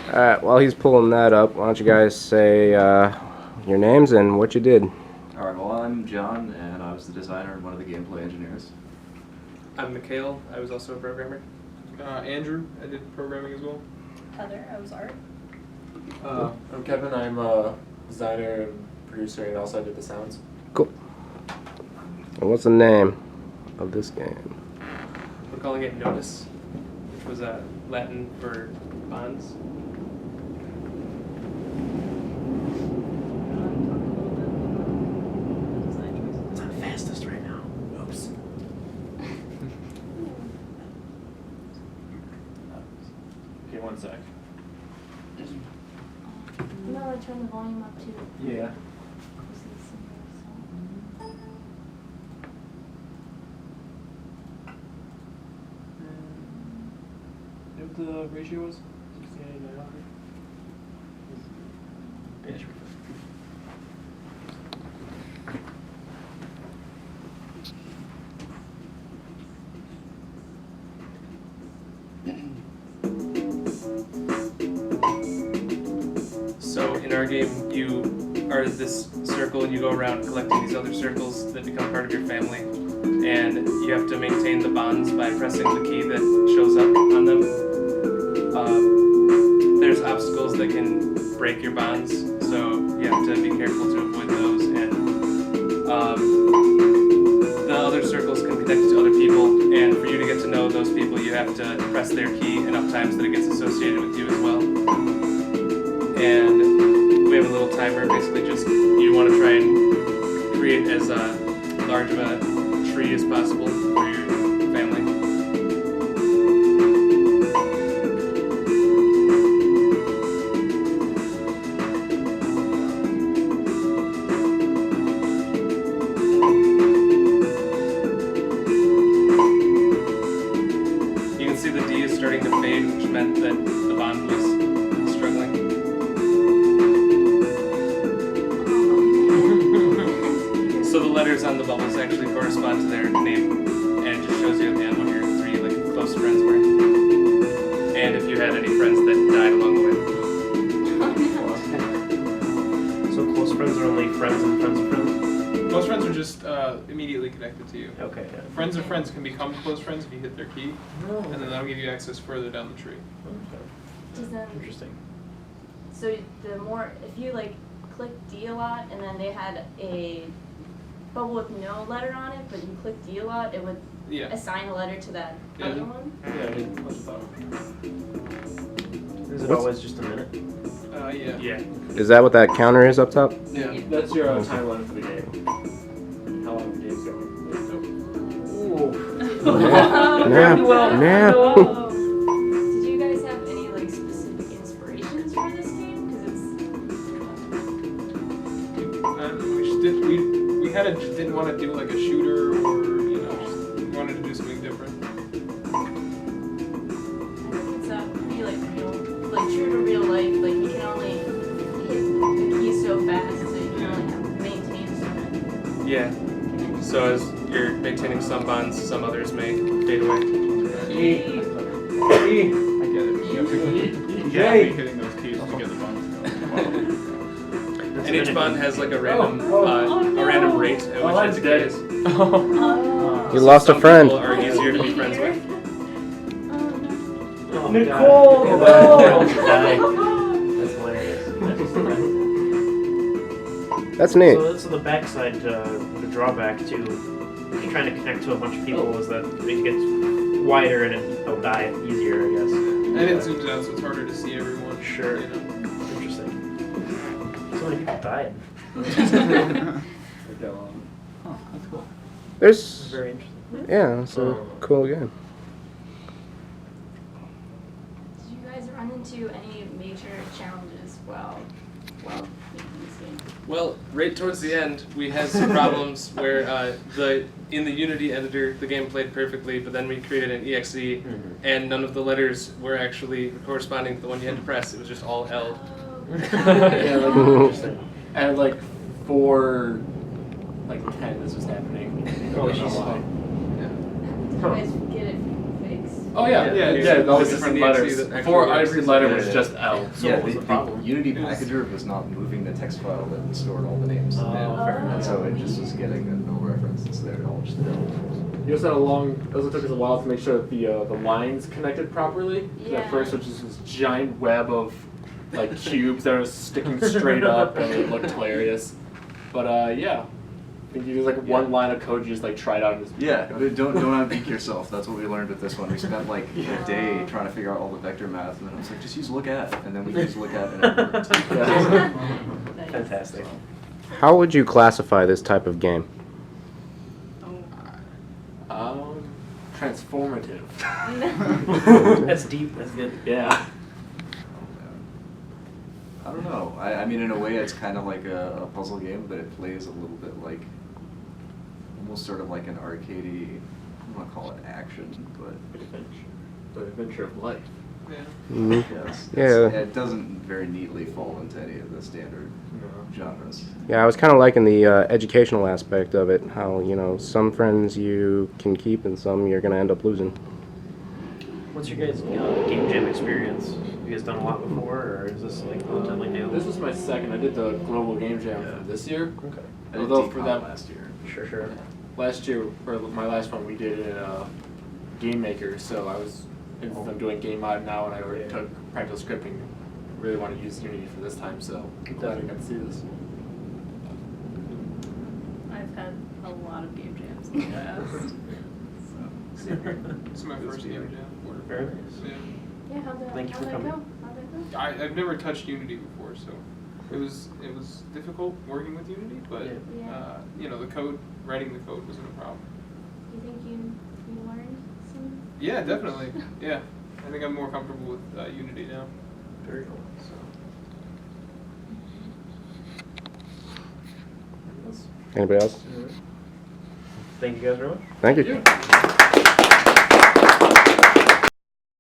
Alright, while he's pulling that up, why don't you guys say your names and what you did? Alright, well, I'm John, and I was the designer and one of the gameplay engineers. I'm Mikhail. I was also a programmer. Andrew. I did programming as well. Heather. I was art. I'm Kevin. I'm a designer and producer, and also I did the sounds. Cool. And what's the name of this game? We're calling it Nodus, which was Latin for bonds. It's not fastest right now. Oops. Okay, one sec. No, I turned the volume up too. Yeah. You know what the ratio was? 69 to 100? Yeah, sure. So in our game, you are this circle and you go around collecting these other circles that become part of your family. And you have to maintain the bonds by pressing the key that shows up on them. There's obstacles that can break your bonds, so you have to be careful to avoid those. And the other circles can connect to other people, and for you to get to know those people, you have to press their key enough times that it gets associated with you as well. And we have a little timer, basically just you want to try and create as large of a tree as possible for your family. You can see the D is starting to fade, which meant that the bond was struggling. So the letters on the bubbles actually correspond to their name, and it just shows you at the end what your three close friends were, and if you had any friends that died along the way. So close friends are only friends and friends of friends? Close friends are just immediately connected to you. Okay, yeah. Friends of friends can become close friends if you hit their key, and then that'll give you access further down the tree. Does that, Interesting. so the more, if you click D a lot, and then they had a bubble with no letter on it, but you click D a lot, it would Yeah. assign a letter to that Yeah. other one? Yeah, I didn't much thought. Is it What's- always just a minute? Yeah. Yeah. Is that what that counter is up top? Yeah. That's your timeline for the game. How long the game's going. Nap. Nap. Whoa. Did you guys have any specific inspirations for this game? Because We kind of just didn't want to do a shooter, or just wanted to do something different. it's pretty real, true to real life. You can only hit the keys so fast, so you can only maintain so many. Yeah. So as you're maintaining some bonds, some others may fade away. I get it. You have to be hitting those keys to get the bonds going. And each bond has a random random rate at which it decays. You lost a Some friend. people are easier to be friends with. Oh, Nicole! God. No! That's hilarious. That's neat. So the backside, the drawback to trying to connect to a bunch of people is that it gets wider and they'll die easier, I guess. And it zooms out, so it's harder to see everyone. Sure. You know. Interesting. So many people died. That's cool. There's, Very interesting. yeah, it's a cool game. Did you guys run into any major challenges while making this game? Well, right towards the end, we had some problems where in the Unity editor, the game played perfectly, but then we created an EXE, and none of the letters were actually corresponding to the one you had to press. It was just all L. Yeah, interesting. And 4:10 this was happening. Oh, I don't know jeez. why. Did you guys get it fixed? Oh yeah, Yeah, all the different different DMC letters. that Before actually every works. letter Yeah, was yeah. just L. So Yeah, what was the problem? Unity It was- packager was not moving the text file that stored all the names. Oh, fair enough. And so it just was getting a no reference instead of all just L. You also had it also took us a while to make sure that the lines connected properly. 'Cause Yeah. At first, it was just this giant web of like cubes that was sticking straight up, and it looked hilarious. But yeah, I think you use like one line of code you just like tried out. And just Yeah, but don't outgeek yourself. That's what we learned with this one. We spent like Yeah. a day trying to figure out all the vector math, and then I was like, just use lookat, and then we used lookat and it worked. Yeah. Nice. Fantastic. How would you classify this type of game? Transformative. That's deep. That's good. Yeah. I don't know. I mean, in a way, it's kind of like a puzzle game, but it plays a little bit like, almost sort of like an arcadey, I don't want to call it action, but The adventure of life. Yeah. Mhm. yes. Yeah. It doesn't very neatly fall into any of the standard genres. Yeah, I was kind of liking the educational aspect of it. How, you know, some friends you can keep and some you're going to end up losing. What's your guys' game jam experience? Have you guys done a lot before, or is this like relatively new? This was my second. I did the global game jam Yeah. from this year. Okay. I did Although for DeCon that last year. Sure. last year, or my last one, we did it in Game Maker. So I'm doing Game Mod now, and I already took practical scripting. Really want to use Unity for this time, so I'm glad I got to see this. I've had a lot of game jams in the past. It's my first game jam. Very nice. Yeah. Yeah, how'd that, Thank you how'd for that coming. go? How'd that go? I've never touched Unity before, so it was difficult working with Unity, but Yeah. you know, writing the code wasn't a problem. You think you learned some? Yeah, definitely. Yeah, I think I'm more comfortable with Unity now. Very cool. Anybody else? Thank you guys very much. Thank you.